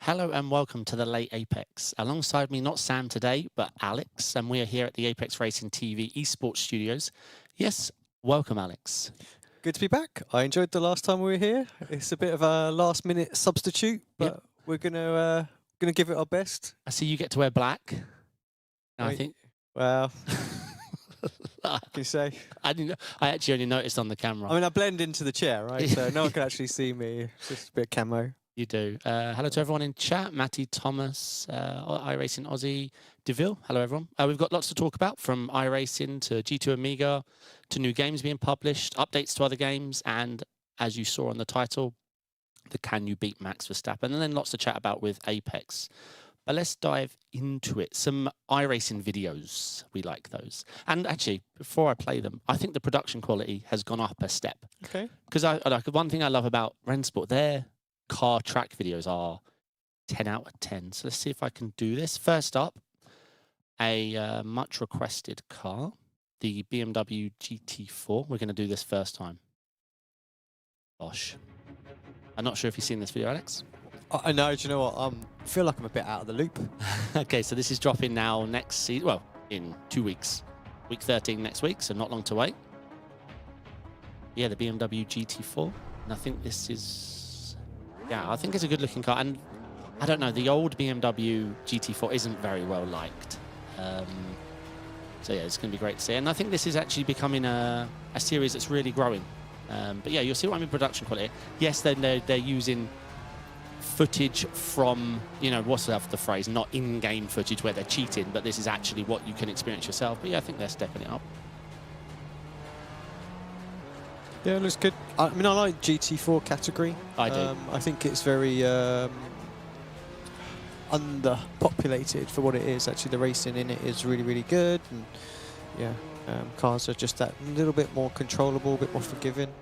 Hello and welcome to the Late Apex. Alongside me, not Sam today, but Alex, and we are here at the Apex Racing TV esports studios. Yes, welcome, Alex. Good to be back. I enjoyed the last time we were here. It's a bit of a last-minute substitute, but we're gonna give it our best. I see you get to wear black. I think. Well, what can you say? I actually only noticed on the camera. I mean, I blend into the chair, right? So no one can actually see me. It's just a bit of camo. You do. Hello to everyone in chat. Matty, Thomas, iRacing, Aussie, DeVille. Hello, everyone. We've got lots to talk about, from iRacing to G2 Amiga to new games being published, updates to other games, and as you saw on the title, the Can You Beat Max Verstappen, and then lots to chat about with Apex. But let's dive into it. Some iRacing videos. We like those. And actually, before I play them, I think the production quality has gone up a step. Okay. Because one thing I love about Rensport, their car track videos are 10 out of 10. So let's see if I can do this. First up, a much requested car, the BMW GT4. We're going to do this first time. Gosh. I'm not sure if you've seen this video, Alex. I know. Do you know what? I feel like I'm a bit out of the loop. Okay, so this is dropping now next season. Well, in 2 weeks. Week 13 next week, so not long to wait. Yeah, the BMW GT4. And I think this is... Yeah, I think it's a good-looking car. And I don't know, the old BMW GT4 isn't very well liked. So yeah, it's going to be great to see. And I think this is actually becoming a series that's really growing. But yeah, you'll see what I mean, production quality. Yes, they're using footage from, you know, what's the phrase, not in-game footage where they're cheating, but this is actually what you can experience yourself. But yeah, I think they're stepping it up. Yeah, it looks good. I mean, I like GT4 category. I do. I think it's very underpopulated for what it is. Actually, the racing in it is really, really good. And yeah, cars are just that little bit more controllable, a bit more forgiving.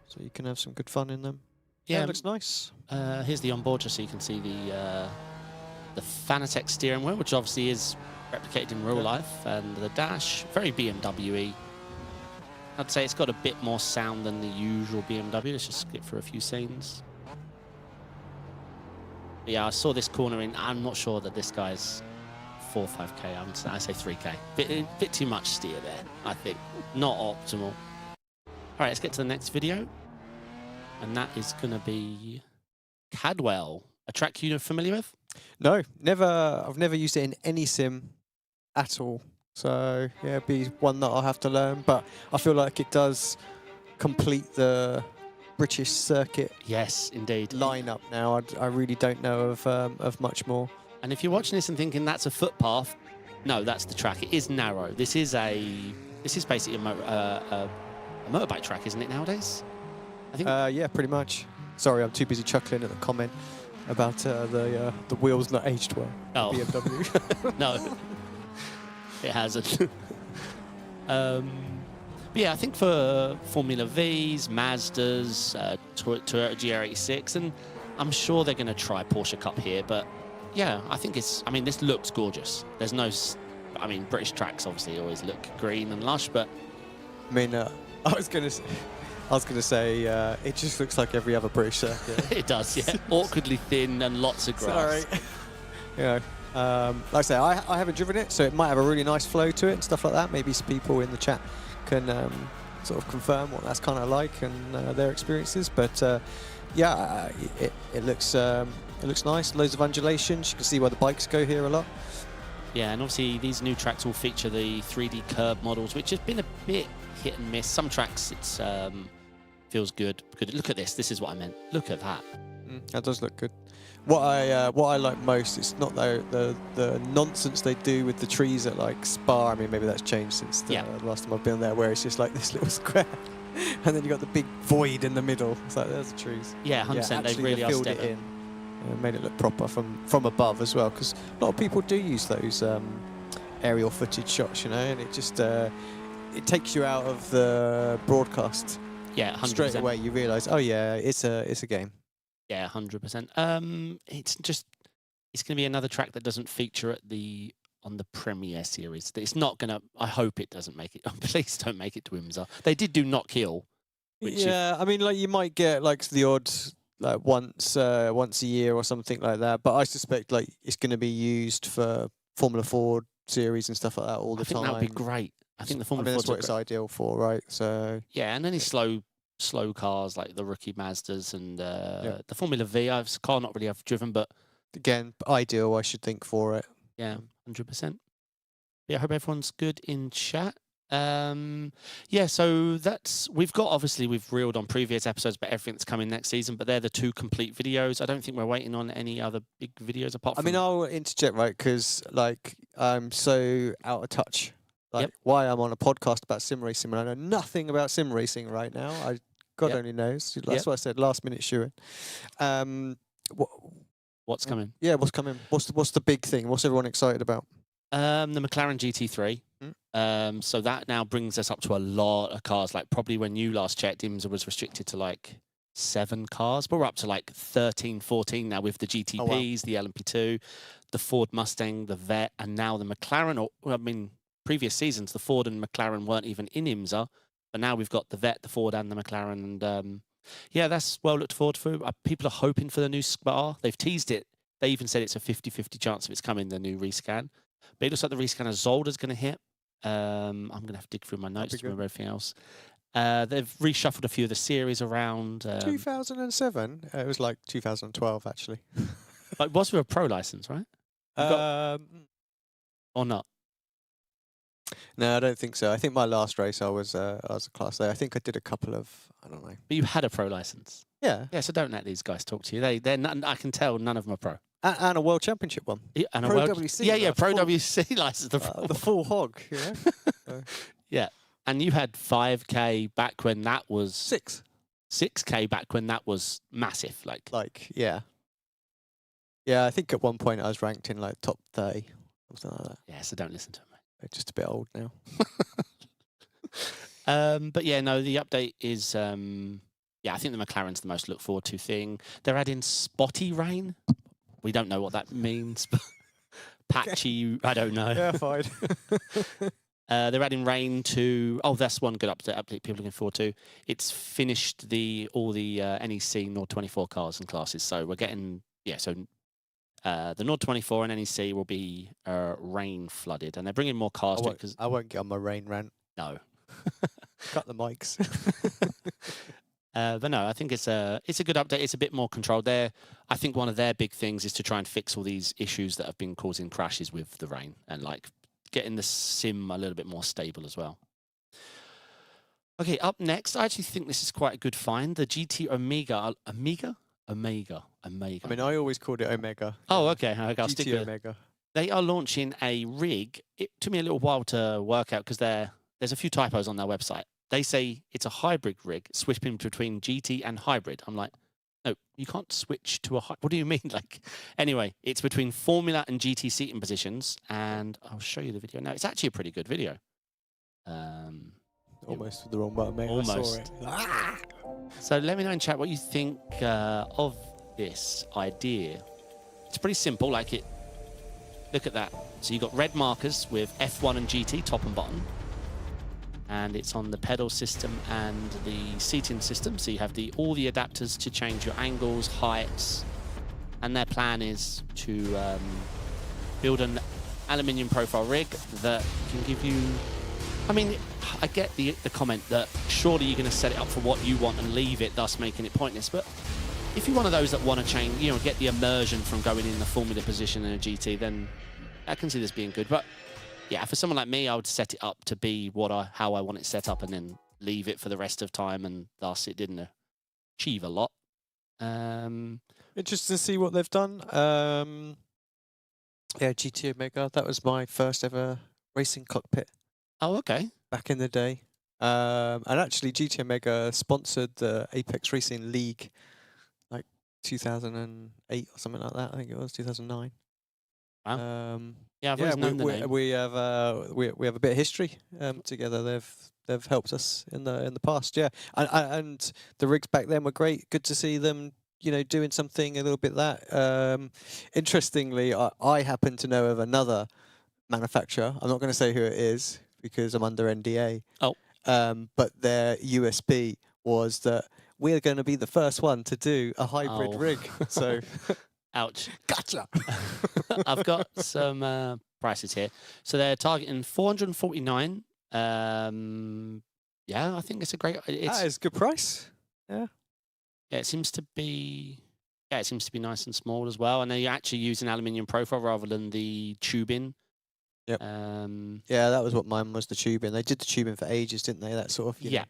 So you can have some good fun in them. Yeah, it looks nice. Here's the onboard, just so you can see the Fanatec steering wheel, which obviously is replicated in real life, and the dash, very BMW-y. I'd say it's got a bit more sound than the usual BMW. Let's just skip through a few scenes. But yeah, I saw this corner in. I'm not sure that this guy's 4 or 5K. I say 3K. Bit too much steer there, I think. Not optimal. All right, let's get to the next video. And that is going to be Cadwell, a track you're familiar with? No, never. I've never used it in any sim at all. So yeah, it'd be one that I'll have to learn. But I feel like it does complete the British circuit. Yes, indeed. Lineup now. I really don't know of much more. And if you're watching this and thinking that's a footpath, no, that's the track. It is narrow. This is basically a motorbike track, isn't it nowadays? I think. Yeah, pretty much. Sorry, I'm too busy chuckling at the comment about the wheels not aged well. Oh. BMW. No, it hasn't. But yeah, I think for Formula Vs, Mazdas, Toyota GR86, and I'm sure they're going to try Porsche Cup here. But yeah, I think it's. I mean, this looks gorgeous. There's no. I mean, British tracks obviously always look green and lush, but I mean, I was going to say, it just looks like every other British circuit. It does, yeah. Awkwardly thin and lots of grass. Sorry. You know, like I say, I haven't driven it, so it might have a really nice flow to it and stuff like that. Maybe some people in the chat can sort of confirm what that's kind of like and their experiences. But yeah, it looks nice. Loads of undulations. You can see where the bikes go here a lot. Yeah, and obviously these new tracks will feature the 3D curb models, which has been a bit hit and miss. Some tracks it's feels good. Look at this. This is what I meant. Look at that. That does look good. What I like most is not the nonsense they do with the trees at like Spa. I mean, maybe that's changed since the last time I've been there, where it's just like this little square, and then you got the big void in the middle. It's like there's the trees. Yeah, 100%. They really are filled it in. Made it look proper from above as well, because a lot of people do use those aerial footage shots, you know, and it just it takes you out of the broadcast. Yeah, 100%. Straight away you realise, oh yeah, it's a game. Yeah, 100%. It's going to be another track that doesn't feature on the Premier Series. It's not going to. I hope it doesn't make it. Oh, please don't make it to IMSA. They did do Knock Hill. Which I mean, like you might get like the odd like once a year or something like that. But I suspect like it's going to be used for Formula 4 series and stuff like that all the time. I think that would be great. I think the Formula 4 that's what it's ideal for, right? So yeah, and any slow cars like the rookie Mazdas and the Formula V. I've car not really have driven, but again, ideal, I should think, for it. Yeah, 100%. Yeah, I hope everyone's good in chat. Yeah, so we've reeled on previous episodes about everything that's coming next season, but they're the 2 complete videos. I don't think we're waiting on any other big videos apart from. I mean, I'll interject, right? Because like I'm so out of touch. Like why I'm on a podcast about sim racing when I know nothing about sim racing right now. God only knows. That's what I said. Last minute shoeing. What's coming? Yeah, what's coming? What's the big thing? What's everyone excited about? The McLaren GT3. So that now brings us up to a lot of cars. Like probably when you last checked, IMSA was restricted to like 7 cars, but we're up to like 13, 14 now with the GTPs, the LMP2, the Ford Mustang, the Vet, and now the McLaren. Previous seasons, the Ford and McLaren weren't even in IMSA, but now we've got the Vet, the Ford, and the McLaren. And yeah, that's well looked forward to. People are hoping for the new Spa. They've teased it. They even said it's a 50-50 chance of it's coming, the new rescan. But it looks like the rescan of Zolder's going to hit. I'm going to have to dig through my notes to remember everything else. They've reshuffled a few of the series around. 2007? It was like 2012, actually. But it was with a pro license, right? Or not? No, I don't think so. I think my last race I was a Class A. I think I did a couple of, I don't know. But you had a pro license. Yeah. Yeah. So don't let these guys talk to you. They're not, I can tell none of them are pro. And a World Championship one. Yeah, and Pro a WC. Yeah, Pro WC license. The full hog. Yeah. Yeah. And you had 5K back when that was 6K back when that was massive. Yeah. Yeah, I think at one point I was ranked in like top 30, something like that. Yeah. So don't listen to them. They're just a bit old now. But yeah, no, the update is, I think the McLaren's the most look forward to thing. They're adding spotty rain. We don't know what that means, but patchy, I don't know. Yeah, fine. They're adding rain to, that's one good update people are looking forward to. It's finished all the NEC Nord 24 cars and classes. So we're getting, the Nord 24 and NEC will be rain flooded, and they're bringing more cars. I won't get on my rain rant. No. Cut the mics. But no, I think it's a good update. It's a bit more controlled. I think one of their big things is to try and fix all these issues that have been causing crashes with the rain, and like getting the sim a little bit more stable as well. Okay, up next, I actually think this is quite a good find. The GT Omega. I mean, I always called it Omega. Oh, okay. I'll stick with Omega. They are launching a rig. It took me a little while to work out because there's a few typos on their website. They say it's a hybrid rig, switching between GT and hybrid. I'm like, no, you can't switch to a hybrid. What do you mean? Anyway, it's between Formula and GT seating positions, and I'll show you the video now. It's actually a pretty good video. Almost with the wrong button, mate. Almost. So let me know in chat what you think of this idea. It's pretty simple. Look at that. So you've got red markers with F1 and GT, top and bottom. And it's on the pedal system and the seating system. So you have all the adapters to change your angles, heights. And their plan is to build an aluminium profile rig that can give you... I mean, I get the comment that surely you're going to set it up for what you want and leave it, thus making it pointless. But if you're one of those that want to change, get the immersion from going in the Formula position in a GT, then I can see this being good. But yeah, for someone like me, I would set it up to be how I want it set up and then leave it for the rest of time, and thus it didn't achieve a lot. Interesting to see what they've done. Yeah, GT Omega, that was my first ever racing cockpit. Oh, okay. Back in the day. And actually, GT Omega sponsored the Apex Racing League, like 2008 or something like that. I think it was 2009. Wow. Yeah, I've always known the name. We have a bit of history together. They've helped us in the past. Yeah, and the rigs back then were great. Good to see them, doing something a little bit that. Interestingly, I happen to know of another manufacturer. I'm not going to say who it is, because I'm under NDA. Oh. But their USP was that we're going to be the first one to do a hybrid rig. So, ouch. Gotcha. I've got some prices here. So they're targeting 449. Yeah, I think it's a great. That is a good price. Yeah. Yeah, it seems to be. Yeah, it seems to be nice and small as well, and they actually use an aluminium profile rather than the tubing. Yep. Yeah, that was what mine was, the tubing. They did the tubing for ages, didn't they? That sort of. Yeah.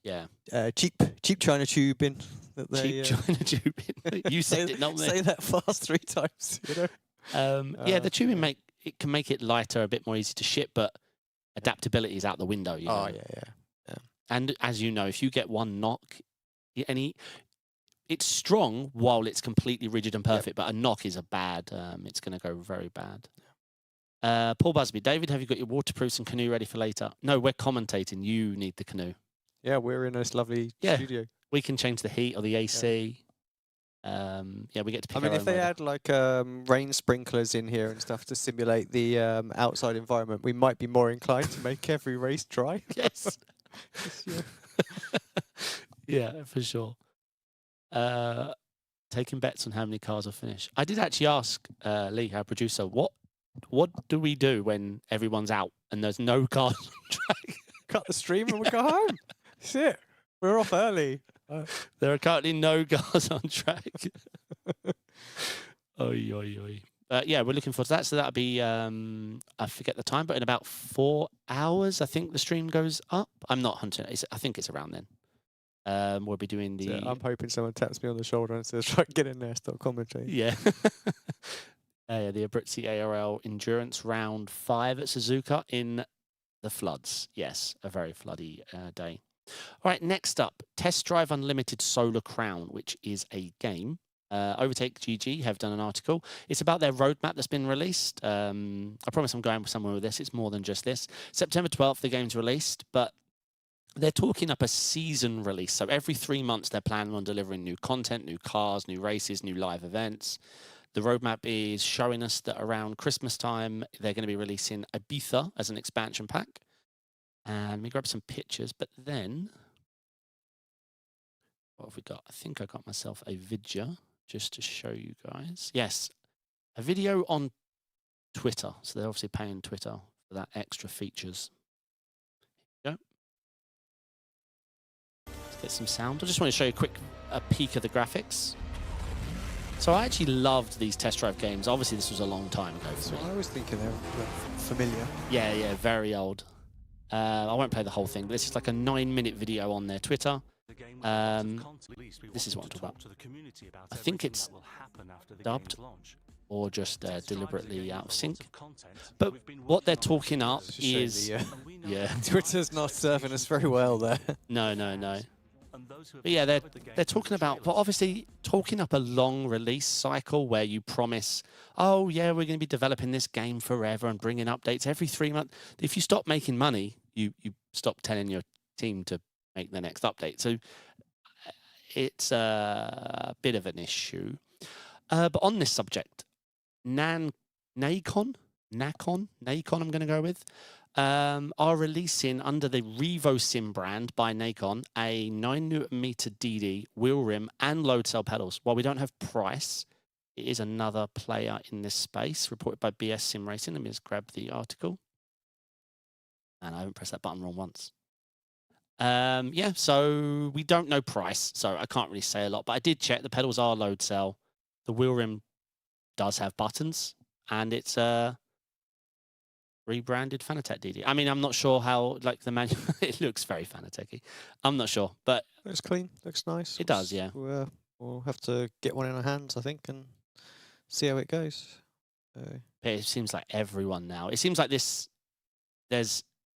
Know, yeah. Cheap China tubing. That they, cheap China tubing. You said it, not me. Say that fast 3 times. You know. Yeah, the tubing can make it lighter, a bit more easy to ship, but adaptability is out the window. You know? Yeah. And as you know, if you get one knock, it's strong while it's completely rigid and perfect, but a knock is a bad. It's going to go very bad. Paul Busby, David, have you got your waterproofs and canoe ready for later? No, we're commentating. You need the canoe. Yeah, we're in this lovely studio. We can change the heat or the AC. Yeah, we get to pick I mean, if they weather. had like rain sprinklers in here and stuff to simulate the outside environment, we might be more inclined to make every race dry. Yes. Yeah, for sure. Taking bets on how many cars will finish. I did actually ask Lee, our producer, what do we do when everyone's out and there's no cars on track? Cut the stream and we go home. That's it. We're off early. There are currently no cars on track. Oy, oy, oy. Yeah, we're looking forward to that. So that'll be, I forget the time, but in about 4 hours, I think the stream goes up. I'm not hunting. I think it's around then. We'll be doing the... So I'm hoping someone taps me on the shoulder and says, right, get in there, stop commentating. Yeah. The Abruzzi ARL Endurance Round 5 at Suzuka in the floods. Yes, a very floody day. All right, next up, Test Drive Unlimited Solar Crown, which is a game. Overtake GG have done an article. It's about their roadmap that's been released. I promise I'm going somewhere with this. It's more than just this. September 12th, the game's released, but they're talking up a season release. So every 3 months, they're planning on delivering new content, new cars, new races, new live events. The roadmap is showing us that around Christmas time, they're going to be releasing Ibiza as an expansion pack. And let me grab some pictures. But then, what have we got? I think I got myself a video just to show you guys. Yes, a video on Twitter. So they're obviously paying Twitter for that extra features. Here we go. Let's get some sound. I just want to show you a peek of the graphics. So I actually loved these test drive games. Obviously, this was a long time ago for me. I was thinking they're familiar. Yeah, very old. I won't play the whole thing, but this is like a 9-minute video on their Twitter. This is what I'm talking about. I think it's dubbed or just deliberately out of sync. But what they're talking up is... yeah, Twitter's not serving us very well there. No. But yeah, they're talking about, but obviously talking up a long release cycle where you promise, oh yeah, we're going to be developing this game forever and bringing updates every 3 months. If you stop making money, you stop telling your team to make the next update. So it's a bit of an issue. But on this subject, Nacon, I'm going to go with, are releasing under the RevoSim brand by Nacon a 9Nm DD wheel rim and load cell pedals. While we don't have price, it is another player in this space, reported by VRS Sim Racing. Let me just grab the article. And I haven't pressed that button wrong once. Yeah, so we don't know price, so I can't really say a lot. But I did check. The pedals are load cell. The wheel rim does have buttons, and it's rebranded Fanatec DD. I mean, I'm not sure how, like, the manual... it looks very Fanatec-y. I'm not sure, but... Looks clean. Looks nice. It does, yeah. We'll have to get one in our hands, I think, and see how it goes. It seems like everyone now... It seems like there's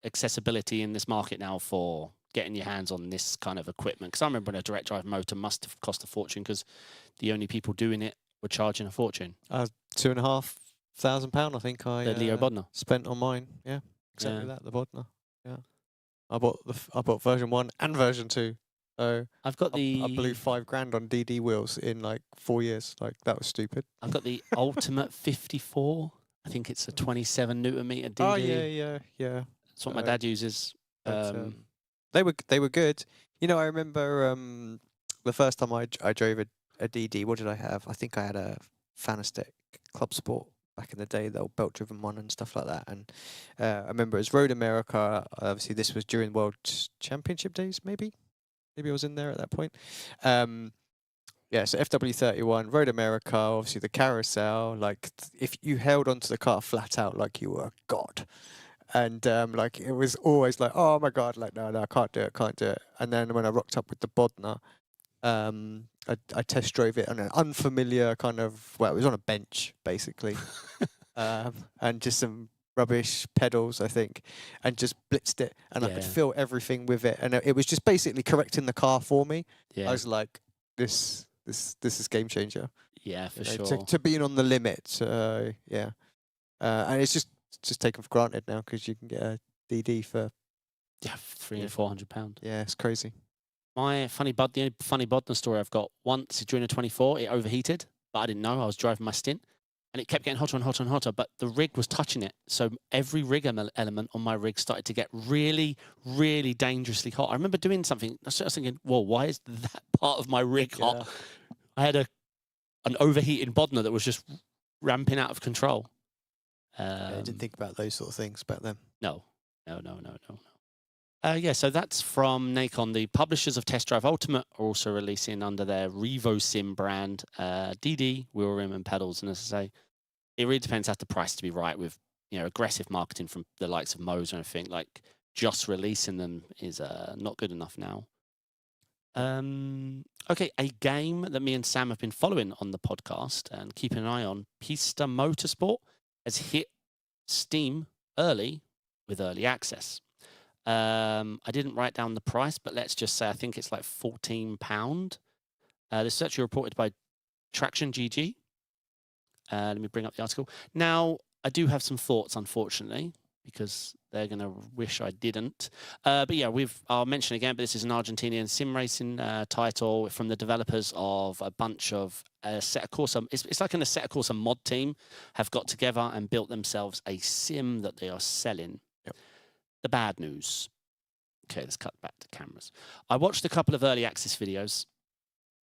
accessibility in this market now for getting your hands on this kind of equipment. Because I remember when a direct drive motor must have cost a fortune because the only people doing it were charging a fortune. £2,500, I think the Leo Bodnar spent on mine. Yeah, exactly that. The Bodnar. Yeah, I bought version 1 and version 2. So I've got I blew £5,000 on DD wheels in like 4 years. Like, that was stupid. I've got the Ultimate 54. I think it's a 27 Nm DD. Oh yeah. That's what my dad uses. They were good. You know, I remember the first time I drove a DD. What did I have? I think I had a Fanastec Club Sport back in the day, the old belt-driven one and stuff like that. And I remember it was Road America. Obviously, this was during World Championship days, maybe. Maybe I was in there at that point. Yeah, so FW31, Road America, obviously the carousel. Like, if you held onto the car flat out, like you were a god. And like it was always like, oh my god, like no, I can't do it, can't do it. And then when I rocked up with the Bodnar, I test drove it on an unfamiliar kind of, well, it was on a bench basically, and just some rubbish pedals, I think, and just blitzed it, and I could feel everything with it, and it was just basically correcting the car for me. I was like, this is game changer. Yeah, for you know, sure. to being on the limit, yeah, and it's just taken for granted now because you can get a DD for £300 and £400. Yeah, it's crazy. My funny Bodnar story I've got, once during a 24, it overheated, but I didn't know. I was driving my stint, and it kept getting hotter and hotter and hotter, but the rig was touching it. So every rig element on my rig started to get really, really dangerously hot. I remember doing something, I was thinking, well, why is that part of my rig hot? I had an overheating Bodnar that was just ramping out of control. I didn't think about those sort of things back then. No. Yeah, so that's from Nacon. The publishers of Test Drive Ultimate are also releasing under their RevoSim brand DD, wheel rim and pedals. And as I say, it really depends how the price to be right with, you know, aggressive marketing from the likes of Moe's and everything. Like, just releasing them is not good enough now. Okay, a game that me and Sam have been following on the podcast and keeping an eye on, PISTA Motorsport, has hit Steam early with early access. I didn't write down the price, but let's just say I think it's like £14. This is actually reported by Traction GG. Let me bring up the article. Now, I do have some thoughts, unfortunately, because they're going to wish I didn't. But yeah, I'll mention again, but this is an Argentinian sim racing title from the developers of a bunch of Assetto Corsa. It's like an Assetto Corsa mod team have got together and built themselves a sim that they are selling. Yep. The bad news. Okay, let's cut back to cameras. I watched a couple of early access videos.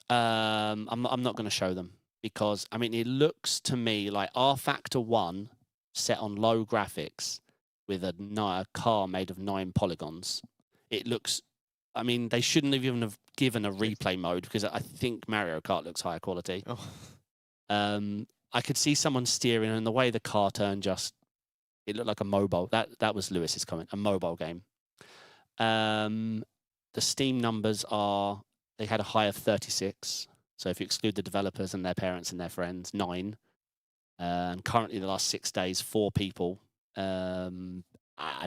I'm not going to show them because, I mean, it looks to me like R Factor 1 set on low graphics with a car made of 9 polygons. It looks, I mean, they shouldn't have even have given a replay mode because I think Mario Kart looks higher quality. Oh. I could see someone steering and the way the car turned it looked like a mobile. That was Lewis's comment, a mobile game. The Steam numbers they had a high of 36. So if you exclude the developers and their parents and their friends, 9. And currently the last 6 days, 4 people. I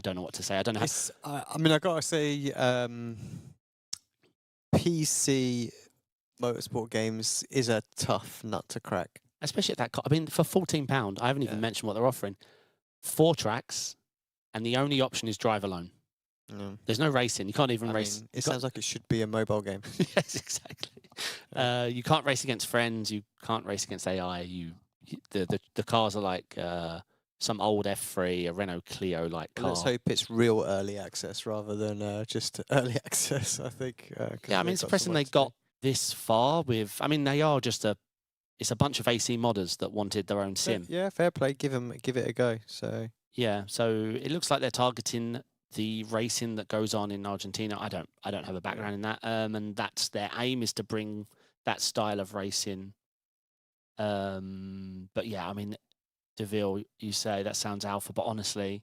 don't know what to say. I don't know. I mean, I gotta say, PC motorsport games is a tough nut to crack. Especially at that cost. I mean, for £14, I haven't even mentioned what they're offering. 4 tracks, and the only option is drive alone. There's no racing. You can't even race. It sounds like it should be a mobile game. Yes, exactly. You can't race against friends. You can't race against AI. The cars are like some old F3, a Renault Clio like car. Let's hope it's real early access rather than just early access, I think. Yeah, I mean, it's impressive they got this far with, I mean, they are just it's a bunch of AC modders that wanted their own sim. Yeah, fair play. Give it a go. So yeah, so it looks like they're targeting the racing that goes on in Argentina. I don't have a background in that. And that's their aim, is to bring that style of racing. But yeah, I mean, DeVille, you say that sounds alpha, but honestly,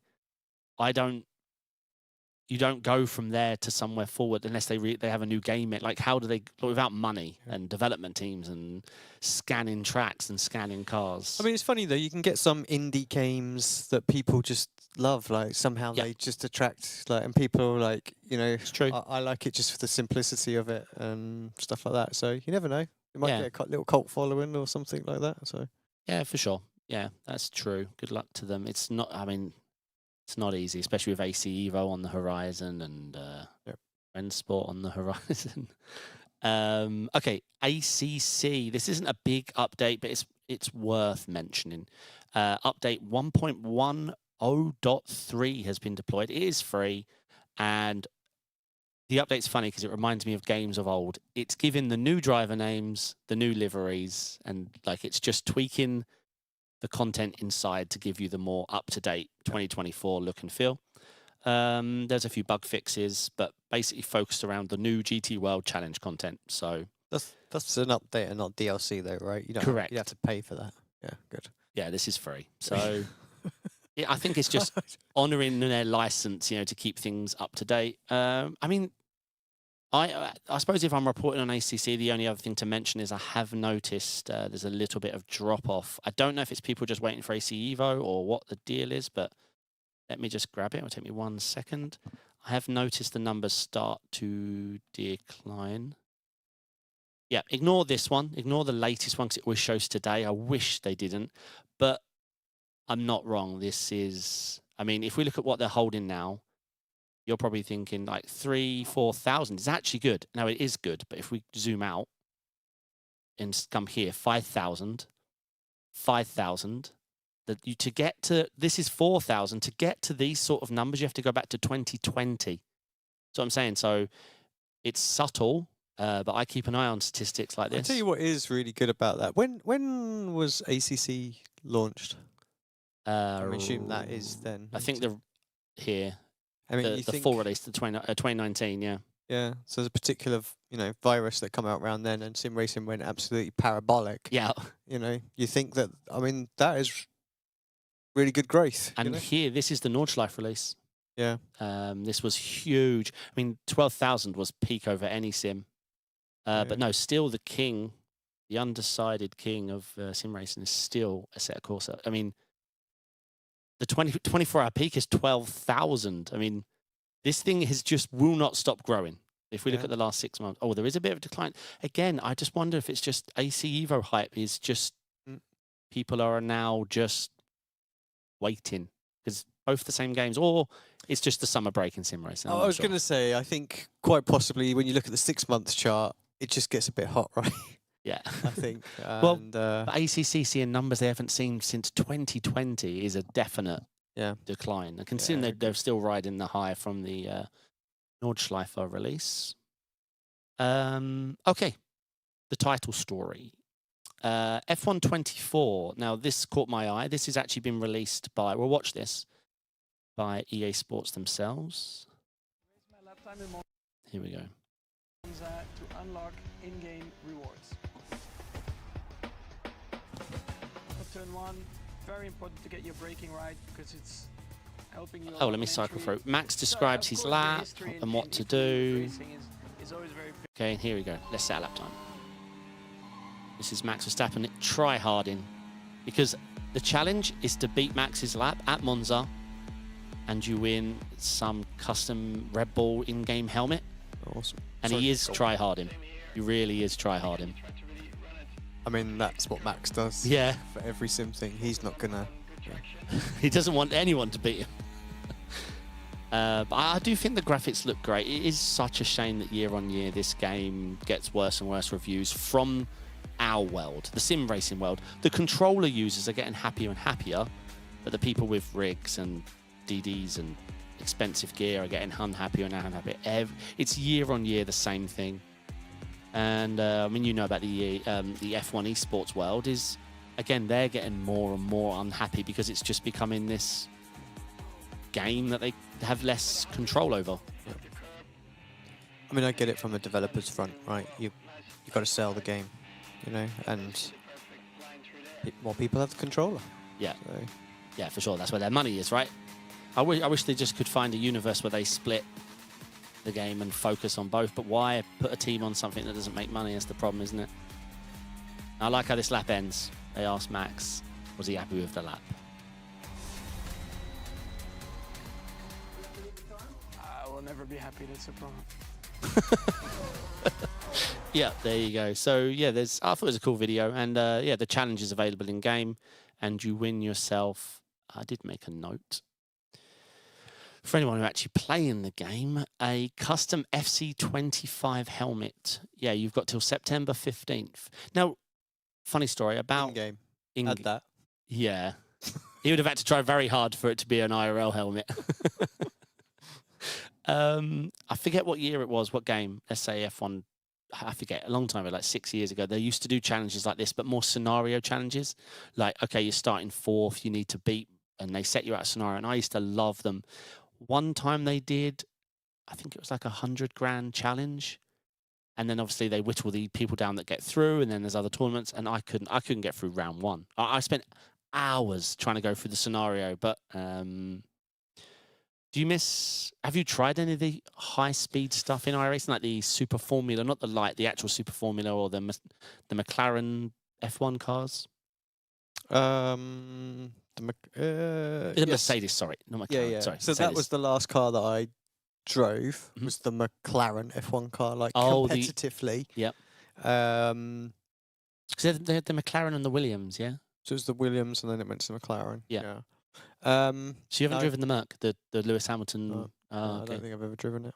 you don't go from there to somewhere forward unless they have a new game. Like, how do they, without money and development teams and scanning tracks and scanning cars? I mean, it's funny though, you can get some indie games that people just love, like somehow they just attract, like, and people like, you know, it's true. I like it just for the simplicity of it and stuff like that. So you never know. It might get a little cult following or something like that. So yeah, for sure. Yeah, that's true. Good luck to them. It's not, I mean, it's not easy, especially with AC Evo on the horizon and Ren Sport on the horizon. Okay, ACC. This isn't a big update, but it's worth mentioning. Update 1.10.3 has been deployed. It is free, and the update's funny because it reminds me of games of old. It's giving the new driver names, the new liveries, and like it's just tweaking the content inside to give you the more up-to-date 2024 look and feel. There's a few bug fixes, but basically focused around the new GT World Challenge content. So that's an update and not DLC though, right? You don't correct. You have to pay for that. Yeah, good. Yeah, this is free. So yeah, I think it's just honouring their license, you know, to keep things up to date. I mean, I suppose if I'm reporting on ACC, the only other thing to mention is I have noticed there's a little bit of drop off. I don't know if it's people just waiting for AC Evo or what the deal is, but let me just grab it. It'll take me 1 second. I have noticed the numbers start to decline. Yeah, ignore this one. Ignore the latest one because it always shows today. I wish they didn't, but I'm not wrong. This is, I mean, if we look at what they're holding now, you're probably thinking like 3,000-4,000 is actually good. Now it is good, but if we zoom out and come here, 5,000, 5,000. That you to get to this is 4,000. To get to these sort of numbers, you have to go back to 2020. So I'm saying, so it's subtle, but I keep an eye on statistics like this. I'll tell you what is really good about that. When was ACC launched? I assume that is then. I think they're here. I mean, the full release, the 2019, yeah. Yeah, so there's a particular, virus that come out around then, and sim racing went absolutely parabolic. Yeah. You think that, I mean, that is really good growth. And here, this is the Nordschleife release. Yeah. This was huge. I mean, 12,000 was peak over any sim. But no, still the king, the undecided king of sim racing is still Assetto Corsa. I mean, the 24-hour peak is 12,000. I mean, this thing will not stop growing. If we look at the last 6 months, there is a bit of a decline. Again, I just wonder if it's just AC Evo hype is just people are now just waiting because both the same games, or it's just the summer break in sim racing. I was going to say, I think quite possibly when you look at the 6 months chart, it just gets a bit hot, right? Yeah, I think. Well, ACC seeing numbers they haven't seen since 2020 is a definite decline. And considering they're still riding the high from the Nordschleife release. Okay, the title story. F1 24. Now, this caught my eye. This has actually been released by, well, watch this, by EA Sports themselves. Here we go. To unlock in-game rewards. For turn 1, very important to get your braking right because it's helping you. Oh, let me cycle through. Max describes his lap and what to do. Okay, and here we go. Let's set a lap time. This is Max Verstappen try-harding because the challenge is to beat Max's lap at Monza and you win some custom Red Bull in-game helmet. Awesome. And he is try-harding. He really is try-harding. I mean, that's what Max does. Yeah. For every sim thing. He's not going to... He doesn't want anyone to beat him. But I do think the graphics look great. It is such a shame that year on year this game gets worse and worse reviews from our world, the sim racing world. The controller users are getting happier and happier, but the people with rigs and DDs and expensive gear are getting unhappier and unhappier. It's year on year the same thing. And I mean, you know about the F1 esports world is, again, they're getting more and more unhappy because it's just becoming this game that they have less control over. Yeah. I mean, I get it from the developer's front, right? You've got to sell the game, and more people have the controller. Yeah. So. Yeah, for sure. That's where their money is, right? I wish they just could find a universe where they split the game and focus on both, but why put a team on something that doesn't make money? That's the problem, isn't it? I like how this lap ends. They asked Max, was he happy with the lap? I will never be happy, that's a problem. Yeah, there you go. So yeah, I thought it was a cool video, and yeah, the challenge is available in game, and you win yourself. I did make a note. For anyone who actually playing the game, a custom FC25 helmet. Yeah, you've got till September 15th. Now, funny story about in-game. Add that. Yeah, he would have had to try very hard for it to be an IRL helmet. I forget what year it was, what game. Let's say F1. I forget, a long time ago, like 6 years ago. They used to do challenges like this, but more scenario challenges. Like, okay, you're starting fourth, you need to beat, and they set you out a scenario. And I used to love them. One time they did, I think it was like $100,000 challenge. And then obviously they whittle the people down that get through, and then there's other tournaments, and I couldn't get through round one. I spent hours trying to go through the scenario, but have you tried any of the high speed stuff in iRacing, like the Super Formula, not the light, the actual Super Formula, or the McLaren F1 cars? The yes. Mercedes, sorry, not McLaren. Yeah. Sorry, So Mercedes. that was the last car that I drove. Mhm. Was the McLaren F1 car, like Oh, competitively. Yep. Because they had the McLaren and the Williams, yeah. So it was the Williams, and then it went to the McLaren. Yeah. So So you haven't driven the Merc, the Lewis Hamilton? No, Oh, I okay. don't think I've ever driven it.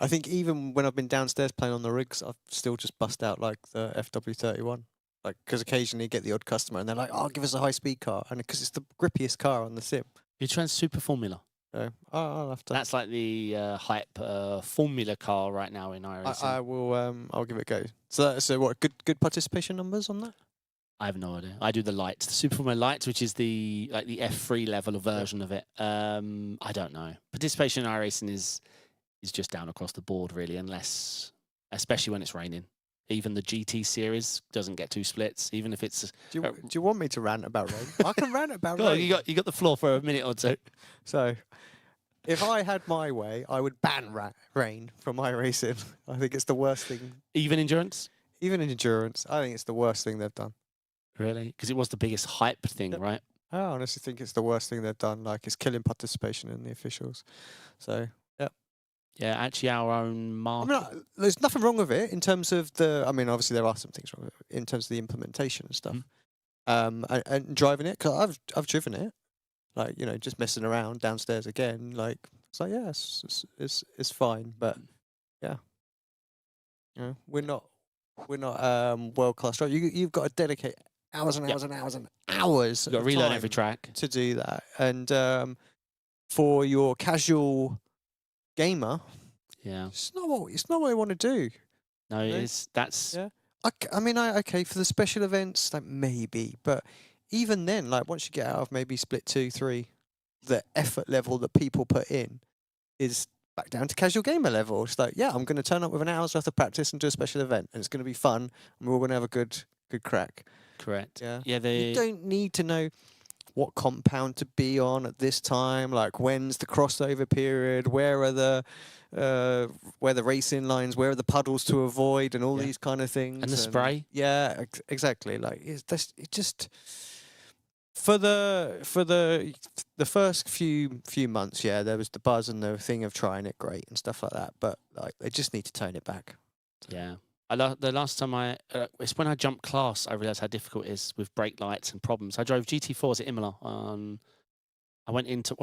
I think even when I've been downstairs playing on the rigs, I've still just bust out like the FW31. Like, because occasionally you get the odd customer and they're like, "Oh, give us a high-speed car," and because it's the grippiest car on the sim. You're trying Super Formula. So I'll have to. That's like the hype Formula car right now in iRacing. I will. I'll give it a go. So what? Good participation numbers on that? I have no idea. I do the lights, the Super Formula lights, which is the F3 level version of it. I don't know. Participation in iRacing is just down across the board, really, unless, especially when it's raining. Even the GT series doesn't get 2 splits, even if it's. Do you want me to rant about rain? I can rant about Oh, rain. you got the floor for a minute or two. So, if I had my way, I would ban rain from iRacing. I think it's the worst thing. Even endurance? Even in endurance, I think it's the worst thing they've done. Really? Because it was the biggest hype thing, Yep. right? I honestly think it's the worst thing they've done. Like, it's killing participation in the officials. So, yeah. Yeah, actually, our own I market. mean, there's nothing wrong with it in terms of the. I mean, obviously there are some things wrong with it in terms of the implementation and stuff. And driving it, because I've driven it, like, you know, just messing around downstairs again. Like, it's like, yeah, it's fine, but yeah, you know, we're not world class drivers. You've got to dedicate hours and hours and hours and hours. You've got to of relearn time every track. to do that, and for your casual gamer, Yeah. it's not what I want to do. No, Yeah. that's. Yeah. I mean, okay, for the special events, like maybe, but even then, like once you get out of maybe split 2, 3, the effort level that people put in is back down to casual gamer level. It's like, yeah, I'm going to turn up with an hour's worth of practice and do a special event, and it's going to be fun, and we're all going to have a good crack. Correct. Yeah. Yeah, You don't need to know what compound to be on at this time, like when's the crossover period, where are the racing lines, where are the puddles to avoid, and all these kind of things. And the spray. Yeah, exactly. Like it just for the first few months, yeah, there was the buzz and the thing of trying it great and stuff like that. But like they just need to tone it back. Yeah. The last time it's when I jumped class, I realised how difficult it is with brake lights and problems. I drove GT4s at Imola. I went into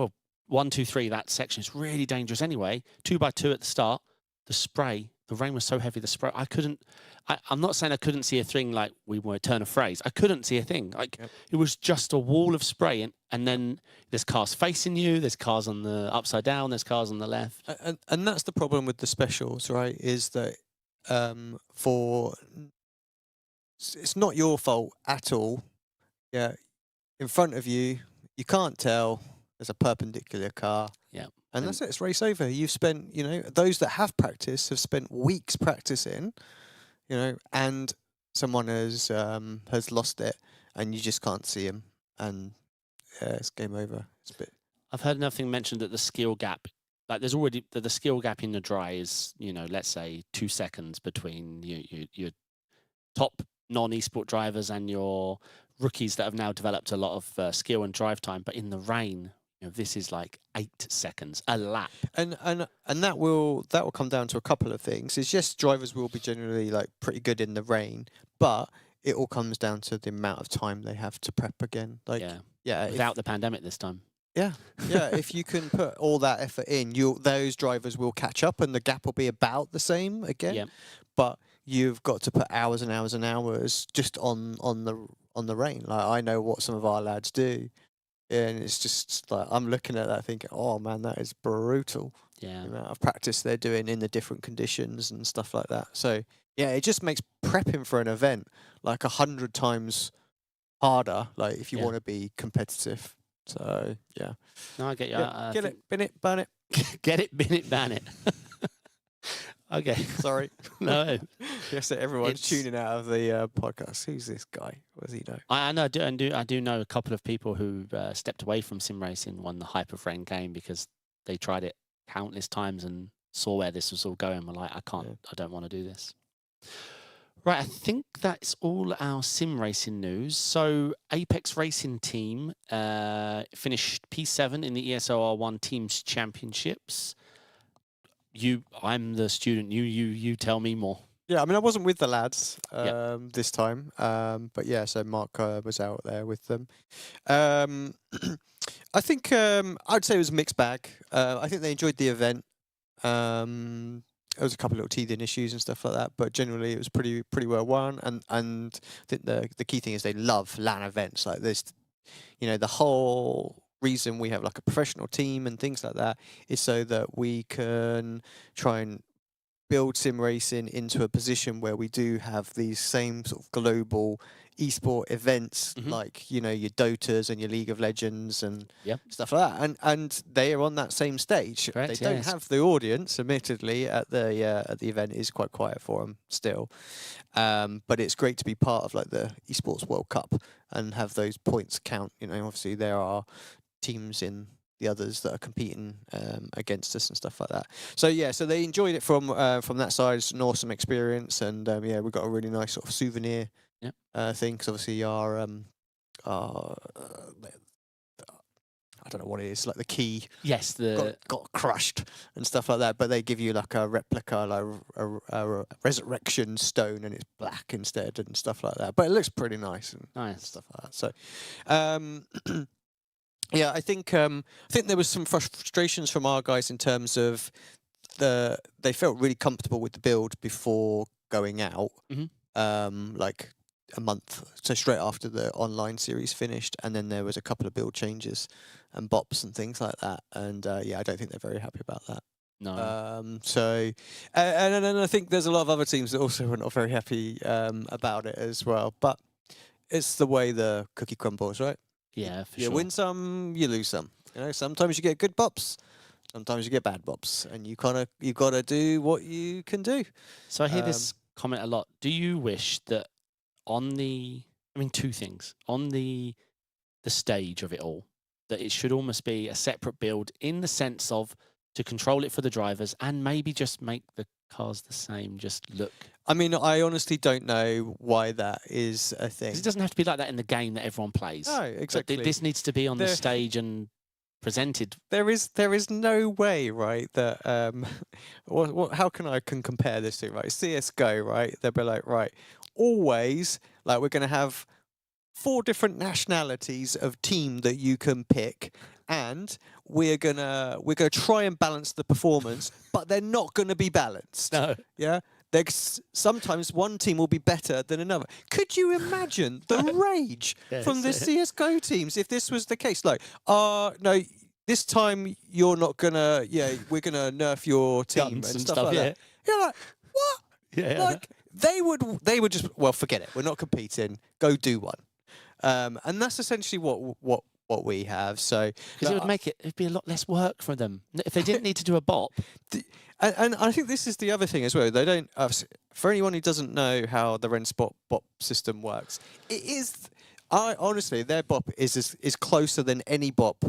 1, 2, 3. That section is really dangerous anyway. 2x2 at the start. The spray, the rain was so heavy. The spray, I couldn't. I'm not saying I couldn't see a thing like we were turn a phrase. I couldn't see a thing. Like It was just a wall of spray, and then there's cars facing you. There's cars on the upside down. There's cars on the left. And that's the problem with the specials, right? Is that it's not your fault at all. Yeah, in front of you, you can't tell there's a perpendicular car. Yeah, and that's it. It's race over. You've spent, you know, those that have practiced have spent weeks practicing, you know, and someone has lost it, and you just can't see him, and it's game over. It's a bit. I've heard nothing mentioned that the skill gap. Like there's already the skill gap in the dry is, you know, let's say 2 seconds between your top non-esport drivers and your rookies that have now developed a lot of skill and drive time. But in the rain, you know, this is like 8 seconds a lap. And that will come down to a couple of things. It's just drivers will be generally like pretty good in the rain, but it all comes down to the amount of time they have to prep again. Like yeah, without the pandemic this time. Yeah, if you can put all that effort in, those drivers will catch up, and the gap will be about the same again. Yeah. But you've got to put hours and hours and hours just on the rain. Like I know what some of our lads do, And it's just like I'm looking at that thinking, oh man, that is brutal. Yeah. The amount of practice they're doing in the different conditions and stuff like that. So yeah, it just makes prepping for an event like 100 times harder. Like if you want to be competitive. So yeah. No, I get you. Yeah, get it, bin it, ban it. Get it, bin it, ban it. Okay. Sorry. No. Yes, everyone's tuning out of the podcast. Who's this guy? What does he know? I know. I do know a couple of people who stepped away from sim racing when the Hyperframe came because they tried it countless times and saw where this was all going. Were like, I don't want to do this. Right, I think that's all our sim racing news. So Apex Racing Team finished P7 in the ESOR1 Teams Championships. I'm the student. You tell me more. Yeah, I mean, I wasn't with the lads this time, but yeah, so Mark was out there with them. I think I'd say it was a mixed bag. I think they enjoyed the event. There was a couple of little teething issues and stuff like that, but generally it was pretty well run. And I think the key thing is they love LAN events like this. You know, the whole reason we have like a professional team and things like that is so that we can try and build sim racing into a position where we do have these same sort of global esport events like, you know, your Dotas and your League of Legends and stuff like that. And they are on that same stage. Correct, they don't have the audience, admittedly, at the event. Is quite quiet for them still. But it's great to be part of like the Esports World Cup and have those points count. You know, obviously there are teams in the others that are competing against us and stuff like that. So yeah, so they enjoyed it from that side. It's an awesome experience, and yeah, we got a really nice sort of souvenir thing because obviously our I don't know what it is, like the key. Yes, got crushed and stuff like that. But they give you like a replica, like a resurrection stone, and it's black instead and stuff like that. But it looks pretty nice and stuff like that. So. Yeah, I think there was some frustrations from our guys in terms of they felt really comfortable with the build before going out, like a month, so straight after the online series finished, and then there was a couple of build changes and bops and things like that, and yeah, I don't think they're very happy about that. No. So, and I think there's a lot of other teams that also were not very happy about it as well, but it's the way the cookie crumbles, right? Yeah, for you sure. win some, you lose some. You know, sometimes you get good bops, sometimes you get bad bops, and you gotta do what you can do. So I hear this comment a lot. Do you wish that two things on the stage of it all, that it should almost be a separate build in the sense of to control it for the drivers and maybe just make the cars the same, just look. I mean, I honestly don't know why that is a thing. 'Cause it doesn't have to be like that in the game that everyone plays. No, exactly. But this needs to be on the stage and presented. There is no way, right, that how can I compare this to, right? CS:GO, right? They'll be like, right, always like we're gonna have 4 different nationalities of team that you can pick, and we're gonna try and balance the performance, but they're not gonna be balanced. No. Yeah. Sometimes one team will be better than another. Could you imagine the rage from the CS:GO teams if this was the case? Like, no, this time you're not gonna. Yeah, we're gonna nerf your team and stuff like that. You're like, what? Yeah. Like they would just, well, forget it. We're not competing. Go do one. And that's essentially what we have. So because it'd be a lot less work for them if they didn't need to do a bop. And I think this is the other thing as well. They don't. For anyone who doesn't know how the RenSpot bop system works, it is. Honestly, their bop is closer than any bop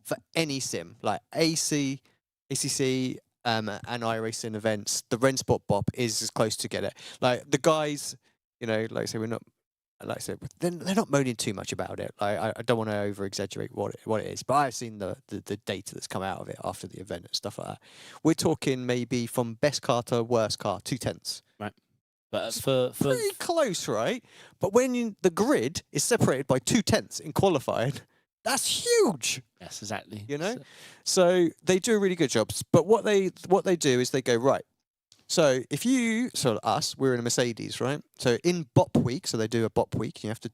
for any sim, like AC, ACC, and iRacing events. The RenSpot bop is as close to get it. Like the guys, you know, like I say, we're not. Like I said, they're not moaning too much about it. I don't want to over exaggerate what it is, but I've seen the data that's come out of it after the event and stuff like that. We're talking maybe from best car to worst car, 2/10. Right. But for pretty close, right? But when the grid is separated by 2/10 in qualifying, that's huge. Yes, exactly. You know, so they do a really good job. But what they do is they go, right. So we're in a Mercedes, right? So in BOP week, so they do a BOP week. You have to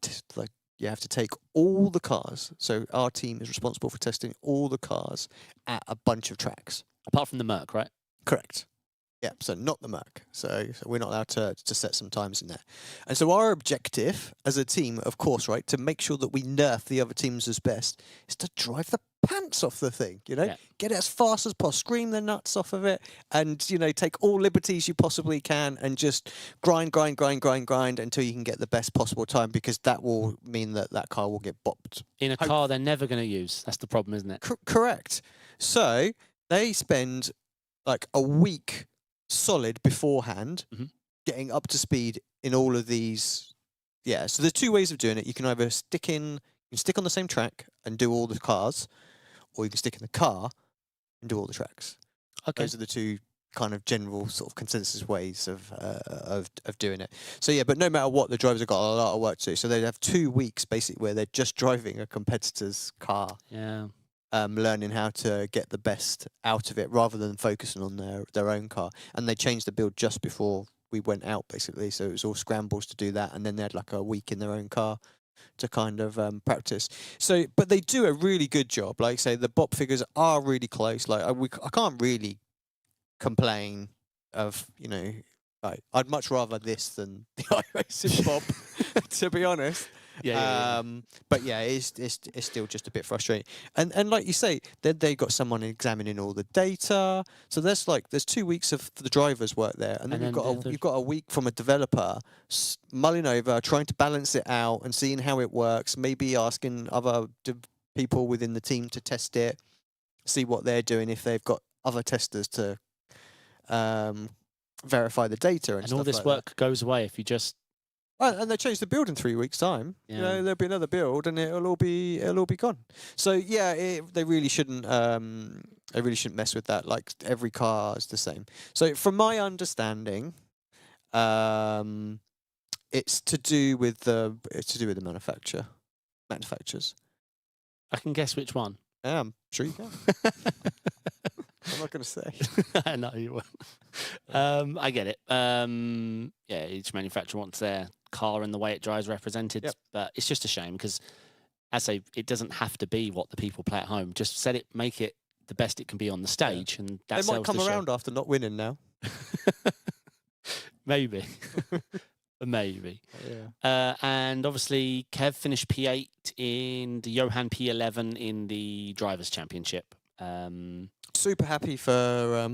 you have to take all the cars. So our team is responsible for testing all the cars at a bunch of tracks. Apart from the Merc, right? Correct. Yeah, so not the Merc. So we're not allowed to set some times in there. And so our objective as a team, of course, right, to make sure that we nerf the other teams as best, is to drive the pants off the thing, you know? Yeah. Get it as fast as possible, scream the nuts off of it, and, you know, take all liberties you possibly can and just grind until you can get the best possible time, because that will mean that that car will get bopped. In a car they're never going to use. That's the problem, isn't it? Correct. So they spend like a week solid beforehand, getting up to speed in all of these. Yeah, so there's two ways of doing it. You can either stick on the same track and do all the cars, or you can stick in the car and do all the tracks. Okay. Those are the two kind of general sort of consensus ways of doing it. So yeah, but no matter what, the drivers have got a lot of work to do. So they'd have 2 weeks basically where they're just driving a competitor's car. Yeah. Learning how to get the best out of it rather than focusing on their own car. And they changed the build just before we went out, basically. So it was all scrambles to do that. And then they had like a week in their own car to kind of practice. So, but they do a really good job. Like I say, the bop figures are really close. Like I can't really complain of, you know, like I'd much rather this than the iRacing bop, to be honest. Yeah. But yeah, it's still just a bit frustrating. And like you say, then they got someone examining all the data. So there's 2 weeks of the drivers' work there, and then you've got a week from a developer mulling over, trying to balance it out and seeing how it works. Maybe asking other people within the team to test it, see what they're doing if they've got other testers to verify the data and stuff all this like work goes away if you just. And they change the build in 3 weeks' time. Yeah. You know, there'll be another build, and it'll all be gone. So yeah, they really shouldn't. They really shouldn't mess with that. Like every car is the same. So from my understanding, it's to do with the manufacturers. I can guess which one. Yeah, I'm sure you can. I'm not going to say. I know you won't. I get it. Yeah, each manufacturer wants their car and the way it drives represented, but it's just a shame because, as I say, it doesn't have to be what the people play at home. Just set it, make it the best it can be on the stage, and that they might come around after not winning now. Maybe. Maybe. Yeah. And obviously, Kev finished P8 in the Johan P11 in the Drivers' Championship. Super happy for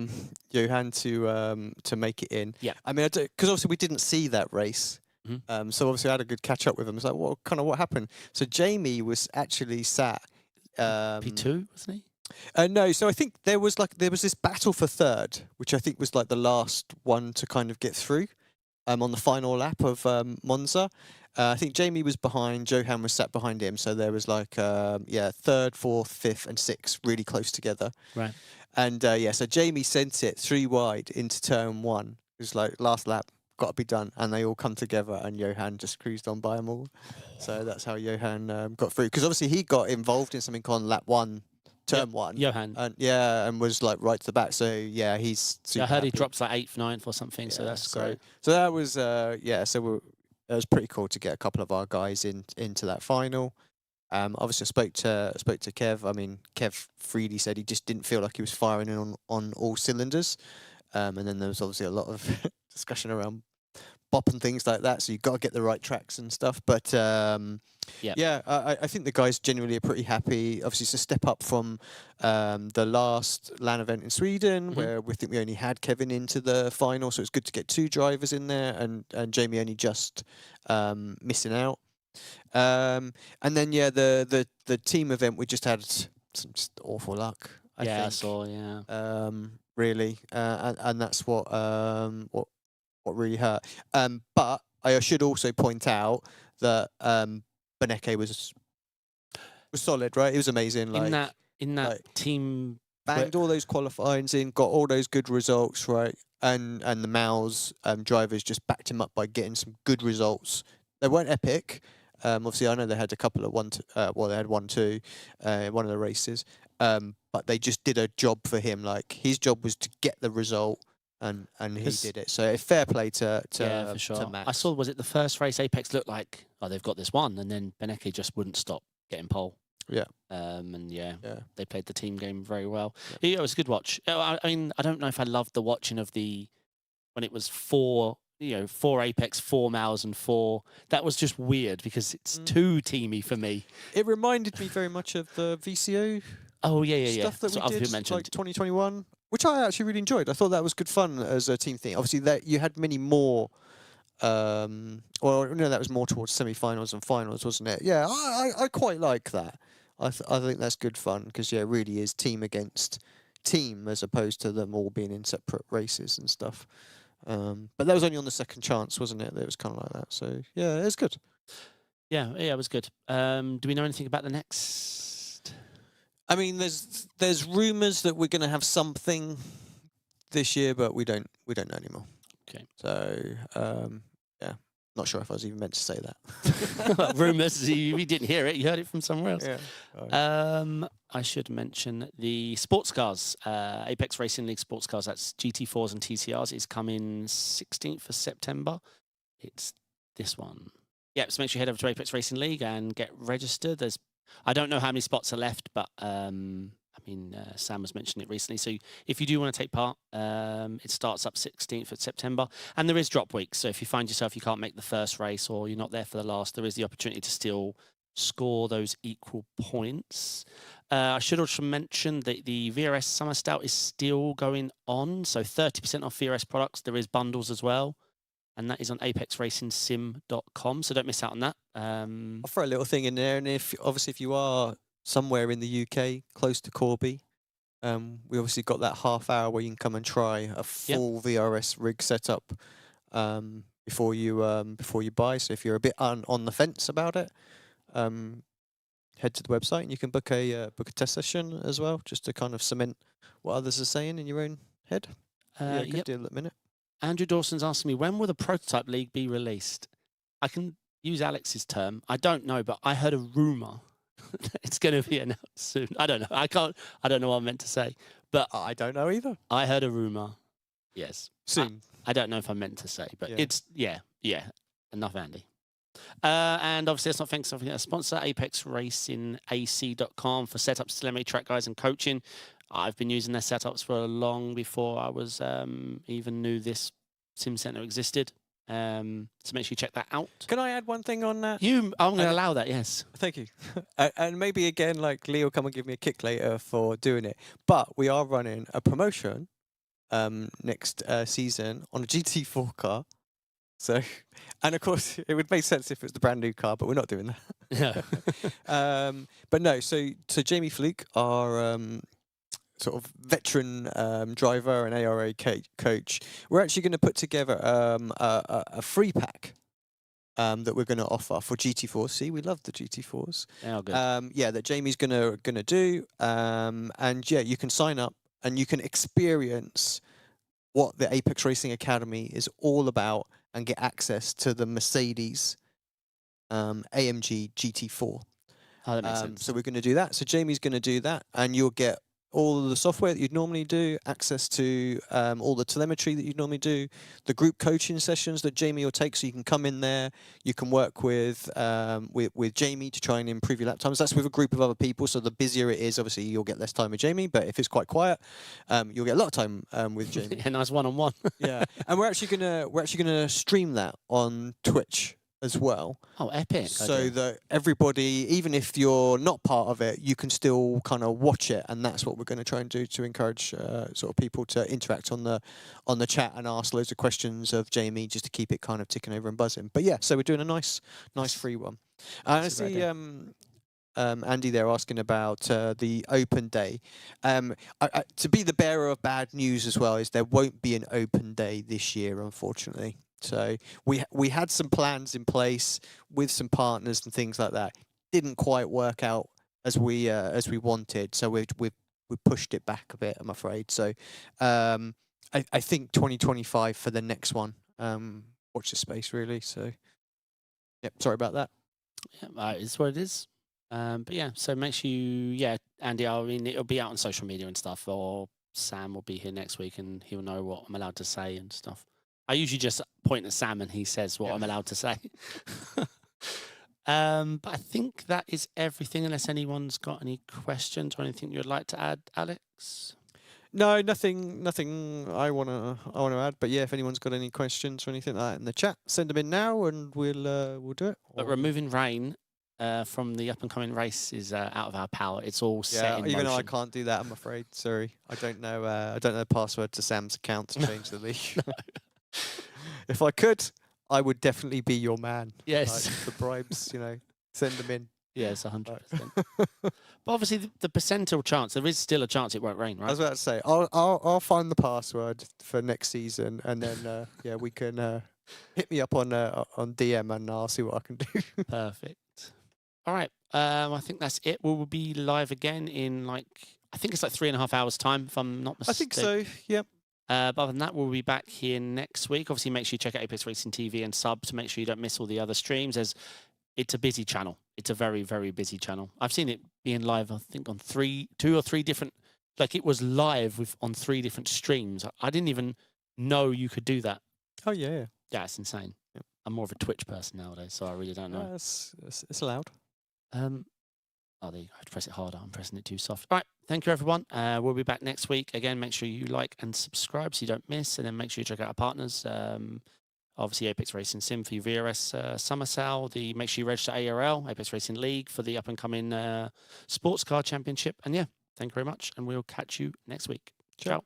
Johan to make it in. Yeah. I mean, because obviously we didn't see that race. So obviously I had a good catch up with him. I was like, what happened? So Jamie was actually sat P2, wasn't he? No, so I think there was this battle for third, which I think was like the last one to kind of get through on the final lap of Monza. I think Jamie was behind, Johan was sat behind him, so there was like third, fourth, fifth, and sixth really close together. Right. And so Jamie sent it 3 wide into turn 1. It was like last lap, got to be done, and they all come together, and Johan just cruised on by them all. So that's how Johan got through, because obviously he got involved in something on lap 1. Turn 1. Johan. And was like right to the back. So yeah, he's super I heard happy. he drops like 8th, 9th or something. So that's great. So that was it was pretty cool to get a couple of our guys into that final. Obviously I spoke to Kev. I mean, Kev freely said he just didn't feel like he was firing on all cylinders. And then there was obviously a lot of discussion around bop and things like that. So you've got to get the right tracks and stuff. But I think the guys generally are pretty happy. Obviously, it's a step up from the last LAN event in Sweden, where we only had Kevin into the final. So it's good to get 2 drivers in there, and Jamie only just missing out. And then the team event, we just had some just awful luck. I think. I saw. Yeah. Really, and that's what really hurt. But I should also point out that Beneke was solid, right? He was amazing. Like in that team, banged all those qualifyings in, got all those good results, right? And the Maus drivers just backed him up by getting some good results. They weren't epic. Obviously, I know they had a couple of they had 1-2, one of the races. But they just did a job for him. Like his job was to get the result, and he 'Cause- did it. So fair play to Yeah, for sure. to Max. I saw, was it the first race Apex looked like, oh, they've got this one, and then Beneke just wouldn't stop getting pole. Yeah. And yeah, Yeah. they played the team game very well. Yeah, it was a good watch. I mean, I don't know if I loved the watching of when it was 4 Apex, 4 Maus, and 4. That was just weird because it's too teamy for me. It reminded me very much of the VCO Oh yeah. stuff that So we other did, people mentioned. like 2021, which I actually really enjoyed. I thought that was good fun as a team thing. Obviously, that you had many more. Well, no, that was more towards semi-finals and finals, wasn't it? Yeah, I quite like that. I think that's good fun because it really is team against team as opposed to them all being in separate races and stuff. But that was only on the second chance, wasn't it? That it was kind of like that. So yeah, it's good. Yeah, it was good. Do we know anything about the next? I mean, there's rumours that we're going to have something this year, but we don't know anymore. Okay. So yeah, not sure if I was even meant to say that. Rumours. You didn't hear it. You heard it from somewhere else. Yeah. I should mention the sports cars. Apex Racing League sports cars. That's GT4s and TCRs. Is coming 16th of September. It's this one. Yeah, so make sure you head over to Apex Racing League and get registered. I don't know how many spots are left, but I mean, Sam was mentioning it recently. So if you do want to take part, it starts up 16th of September. And there is drop weeks. So if you find yourself you can't make the first race or you're not there for the last, there is the opportunity to still score those equal points. I should also mention that the VRS Summer Sale is still going on. So 30% off VRS products. There is bundles as well. And that is on apexracingsim.com. So don't miss out on that. I'll throw a little thing in there, and if you are somewhere in the UK close to Corby, we obviously got that half hour where you can come and try a full VRS rig setup before you buy. So if you're a bit on the fence about it, head to the website and you can book a test session as well, just to kind of cement what others are saying in your own head. Yeah, good deal at the minute. Andrew Dawson's asking me, when will the prototype league be released? I can use Alex's term. I don't know, but I heard a rumour. It's going to be announced soon. I don't know. I don't know what I meant to say. But I don't know either. I heard a rumour. Yes. Soon. I don't know if I meant to say, but it's, yeah. Enough, Andy. And obviously, let's not thank something a sponsor, ApexRacingAC.com, for setups, telemetry, track guides, and coaching. I've been using their setups for long before I was even knew this sim center existed. So make sure you check that out. Can I add one thing on that? I'm going to allow that, yes. Thank you. And maybe again, like Lee will come and give me a kick later for doing it. But we are running a promotion next season on a GT4 car. So, and of course, it would make sense if it was the brand new car, but we're not doing that. Yeah. But no, so Jamie Fluke, our sort of veteran driver and ARA coach, we're actually going to put together a free pack that we're going to offer for GT4. See, we love the GT4s. Yeah, good. That Jamie's gonna do, and yeah, you can sign up and you can experience what the Apex Racing Academy is all about and get access to the Mercedes AMG GT4. Oh, that makes sense. So we're going to do that. So Jamie's going to do that, and you'll get all of the software that you'd normally do, access to all the telemetry that you'd normally do, the group coaching sessions that Jamie will take, so you can come in there, you can work with Jamie to try and improve your lap times. That's with a group of other people, so the busier it is, obviously you'll get less time with Jamie, but if it's quite quiet, you'll get a lot of time with Jamie. Yeah, nice one-on-one. Yeah, and we're actually gonna stream that on Twitch as well. Oh, epic. So that everybody, even if you're not part of it, you can still kind of watch it, and that's what we're going to try and do to encourage sort of people to interact on the chat and ask loads of questions of Jamie, just to keep it kind of ticking over and buzzing. But yeah, so we're doing a nice free one. I see Andy there asking about the open day. To be the bearer of bad news as well, is there won't be an open day this year, unfortunately. So we had some plans in place with some partners and things like that. Didn't quite work out as we wanted. So we pushed it back a bit, I'm afraid. So I think 2025 for the next one. Watch the space, really. So yep, sorry about that. Yeah, it's what it is. But yeah, so make sure you, Andy, I mean, it'll be out on social media and stuff, or Sam will be here next week and he'll know what I'm allowed to say and stuff. I usually just point at Sam and he says what I'm allowed to say. But I think that is everything, unless anyone's got any questions or anything you'd like to add, Alex. No, nothing I wanna add. But yeah, if anyone's got any questions or anything like that in the chat, send them in now and we'll do it. But removing rain from the up and coming race is out of our power. It's all set in even though I motion. can't do that, I'm afraid. Sorry, I don't know. I don't know the password to Sam's account to change the league. If I could, I would definitely be your man. Yes. Like, the bribes, send them in. Yes, 100%. But obviously, the percentile chance, there is still a chance it won't rain, right? I was about to say, I'll find the password for next season, and then yeah, we can hit me up on DM, and I'll see what I can do. Perfect. All right. I think that's it. We'll be live again in I think it's 3.5 hours time, if I'm not mistaken. I think so. Yep. But other than that, we'll be back here next week. Obviously, make sure you check out Apex Racing TV and sub to make sure you don't miss all the other streams. It's a busy channel. It's a very, very busy channel. I've seen it being live, I think, on 2 or 3 different... it was live on 3 different streams. I didn't even know you could do that. Oh, yeah. Yeah, it's insane. Yep. I'm more of a Twitch person nowadays, so I really don't know. It's allowed. Oh, there you go. I have to press it harder. I'm pressing it too soft. All right. Thank you, everyone. We'll be back next week. Again, make sure you like and subscribe so you don't miss. And then make sure you check out our partners. Obviously, Apex Racing Sim for your VRS Summer Sale. Make sure you register ARL, Apex Racing League, for the up-and-coming Sports Car Championship. And yeah, thank you very much. And we'll catch you next week. Ciao.